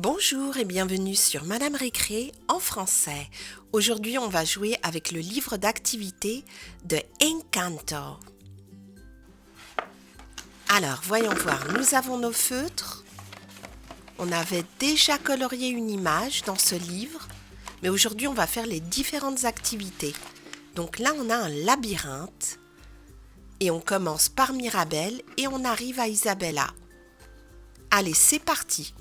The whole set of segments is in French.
Bonjour et bienvenue sur Madame Récré en français. Aujourd'hui, on va jouer avec le livre d'activité de Encanto. Alors, voyons voir. Nous avons nos feutres. On avait déjà colorié une image dans ce livre, mais aujourd'hui, on va faire les différentes activités. Donc là, on a un labyrinthe et on commence par Mirabelle et on arrive à Isabella. Allez, c'est parti!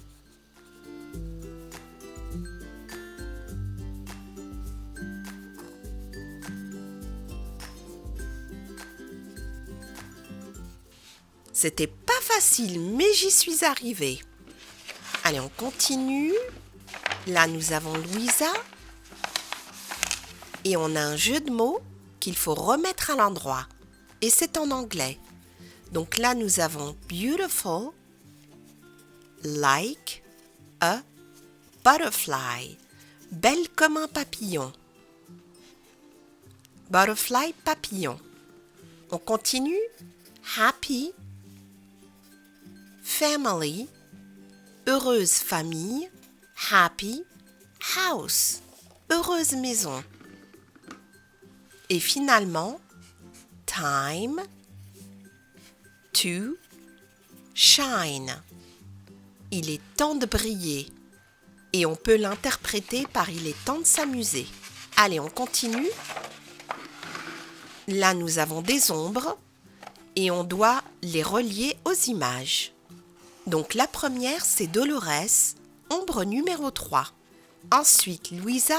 C'était pas facile, mais j'y suis arrivée. Allez, on continue. Là, nous avons Louisa. Et on a un jeu de mots qu'il faut remettre à l'endroit. Et c'est en anglais. Donc là, nous avons beautiful, like a butterfly. Belle comme un papillon. Butterfly, papillon. On continue. Happy, family, heureuse famille, happy house, heureuse maison. Et finalement, time to shine. Il est temps de briller. Et on peut l'interpréter par il est temps de s'amuser. Allez, on continue. Là, nous avons des ombres et on doit les relier aux images. Donc la première, c'est Dolores, ombre numéro 3. Ensuite, Louisa,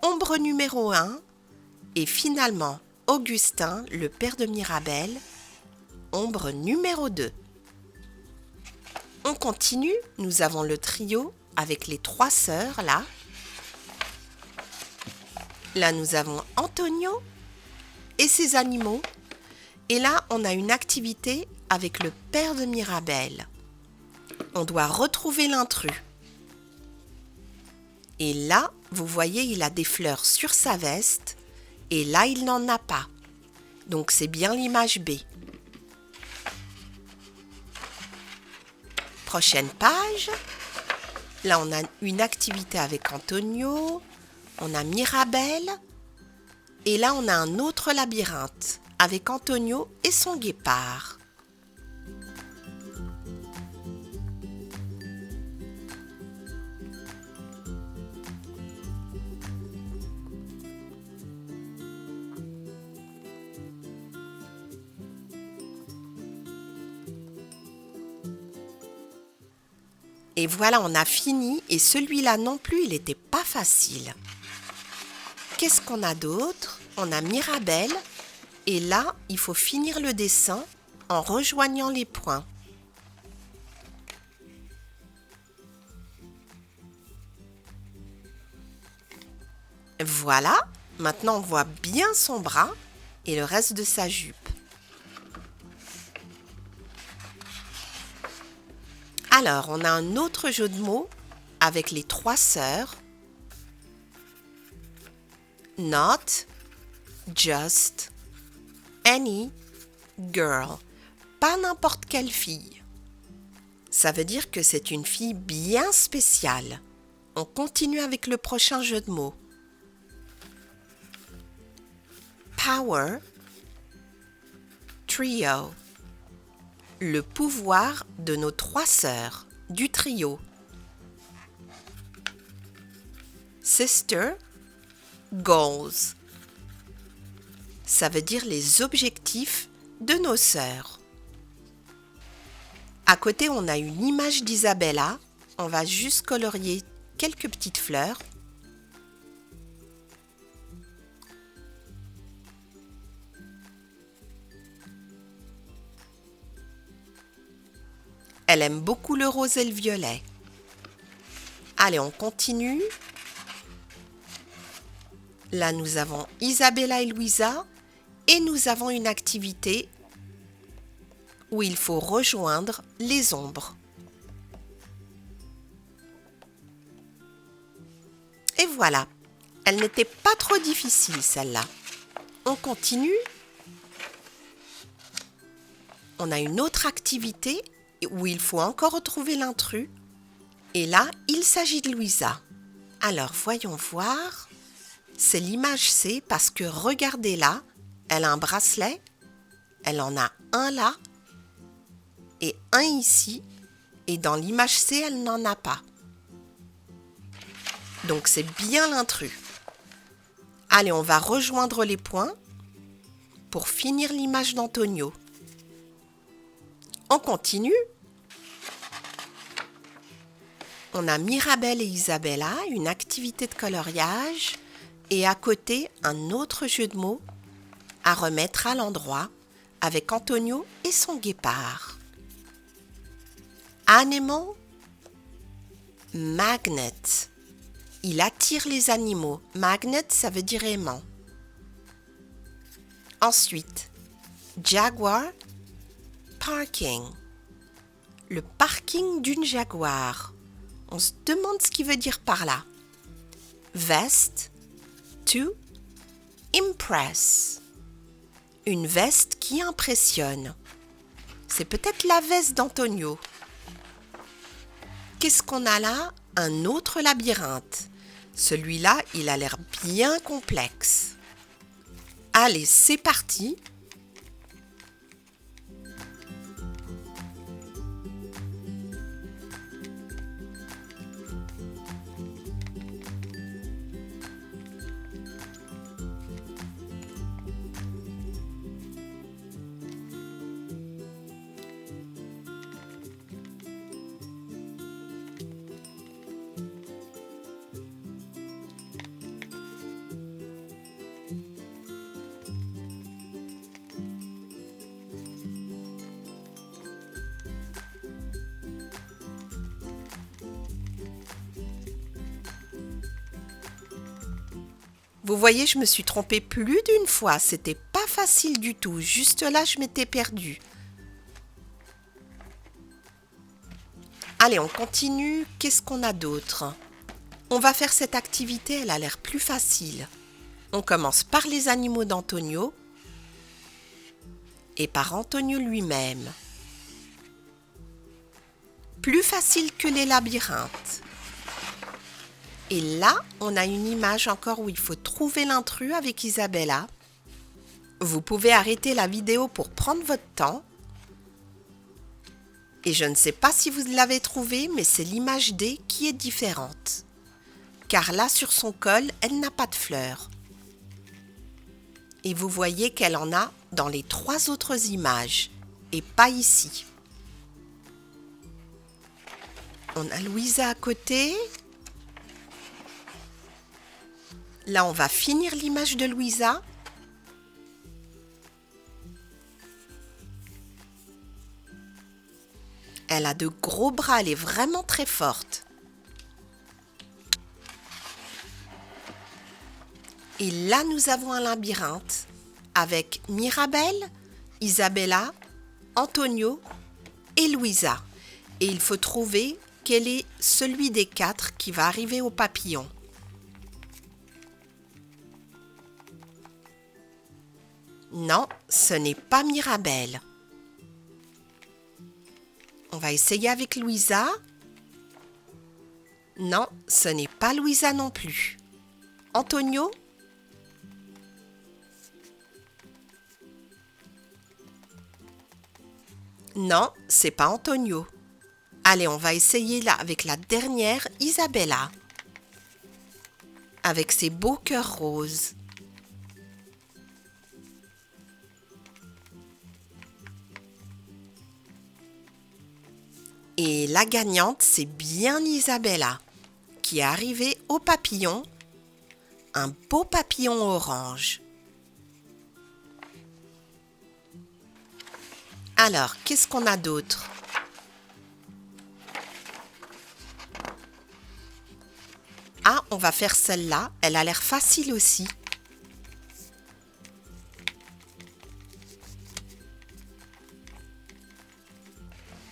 ombre numéro 1. Et finalement, Augustin, le père de Mirabelle, ombre numéro 2. On continue, nous avons le trio avec les 3 sœurs là. Là, nous avons Antonio et ses animaux. Et là, on a une activité avec le père de Mirabelle. On doit retrouver l'intrus. Et là, vous voyez, il a des fleurs sur sa veste. Et là, il n'en a pas. Donc, c'est bien l'image B. Prochaine page. Là, on a une activité avec Antonio. On a Mirabelle. Et là, on a un autre labyrinthe avec Antonio et son guépard. Et voilà, on a fini et celui-là non plus, il n'était pas facile. Qu'est-ce qu'on a d'autre? On a Mirabelle et là, il faut finir le dessin en rejoignant les points. Voilà, maintenant on voit bien son bras et le reste de sa jupe. Alors, on a un autre jeu de mots avec les 3 sœurs. Not just any girl. Pas n'importe quelle fille. Ça veut dire que c'est une fille bien spéciale. On continue avec le prochain jeu de mots. Power trio. Le pouvoir de nos 3 sœurs du trio. Sister goals. Ça veut dire les objectifs de nos sœurs. À côté, on a une image d'Isabella. On va juste colorier quelques petites fleurs. Elle aime beaucoup le rose et le violet. Allez, on continue. Là, nous avons Isabella et Louisa et nous avons une activité où il faut rejoindre les ombres. Et voilà, elle n'était pas trop difficile celle-là. On continue. On a une autre activité où il faut encore retrouver l'intrus. Et là, il s'agit de Louisa. Alors, voyons voir. C'est l'image C parce que regardez là, elle a un bracelet, elle en a un là et un ici. Et dans l'image C, elle n'en a pas. Donc, c'est bien l'intrus. Allez, on va rejoindre les points pour finir l'image d'Antonio. On continue. On a Mirabel et Isabella, une activité de coloriage et à côté un autre jeu de mots à remettre à l'endroit avec Antonio et son guépard. Animal magnet. Il attire les animaux. Magnet, ça veut dire aimant. Ensuite, Jaguar parking. Le parking d'une Jaguar. On se demande ce qu'il veut dire par là. Veste, to impress. Une veste qui impressionne. C'est peut-être la veste d'Antonio. Qu'est-ce qu'on a là? Un autre labyrinthe. Celui-là, il a l'air bien complexe. Allez, c'est parti. Vous voyez, je me suis trompée plus d'une fois. C'était pas facile du tout. Juste là, je m'étais perdue. Allez, on continue. Qu'est-ce qu'on a d'autre? On va faire cette activité, elle a l'air plus facile. On commence par les animaux d'Antonio et par Antonio lui-même. Plus facile que les labyrinthes. Et là, on a une image encore où il faut trouver l'intrus avec Isabella. Vous pouvez arrêter la vidéo pour prendre votre temps. Et je ne sais pas si vous l'avez trouvé, mais c'est l'image D qui est différente. Car là, sur son col, elle n'a pas de fleurs. Et vous voyez qu'elle en a dans les 3 autres images, et pas ici. On a Louisa à côté. Là, on va finir l'image de Louisa. Elle a de gros bras, elle est vraiment très forte. Et là, nous avons un labyrinthe avec Mirabel, Isabella, Antonio et Louisa. Et il faut trouver quel est celui des 4 qui va arriver au papillon. Non, ce n'est pas Mirabel. On va essayer avec Louisa. Non, ce n'est pas Louisa non plus. Antonio? Non, c'est pas Antonio. Allez, on va essayer là avec la dernière, Isabella. Avec ses beaux cœurs roses. Et la gagnante, c'est bien Isabella, qui est arrivée au papillon, un beau papillon orange. Alors, qu'est-ce qu'on a d'autre? Ah, on va faire celle-là, elle a l'air facile aussi.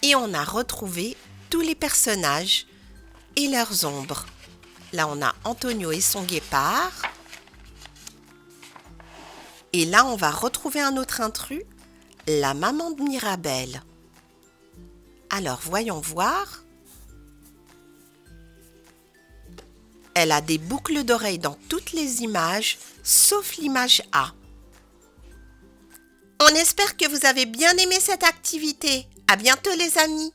Et on a retrouvé tous les personnages et leurs ombres. Là, on a Antonio et son guépard. Et là, on va retrouver un autre intrus, la maman de Mirabel. Alors, voyons voir. Elle a des boucles d'oreilles dans toutes les images, sauf l'image A. On espère que vous avez bien aimé cette activité. À bientôt les amis!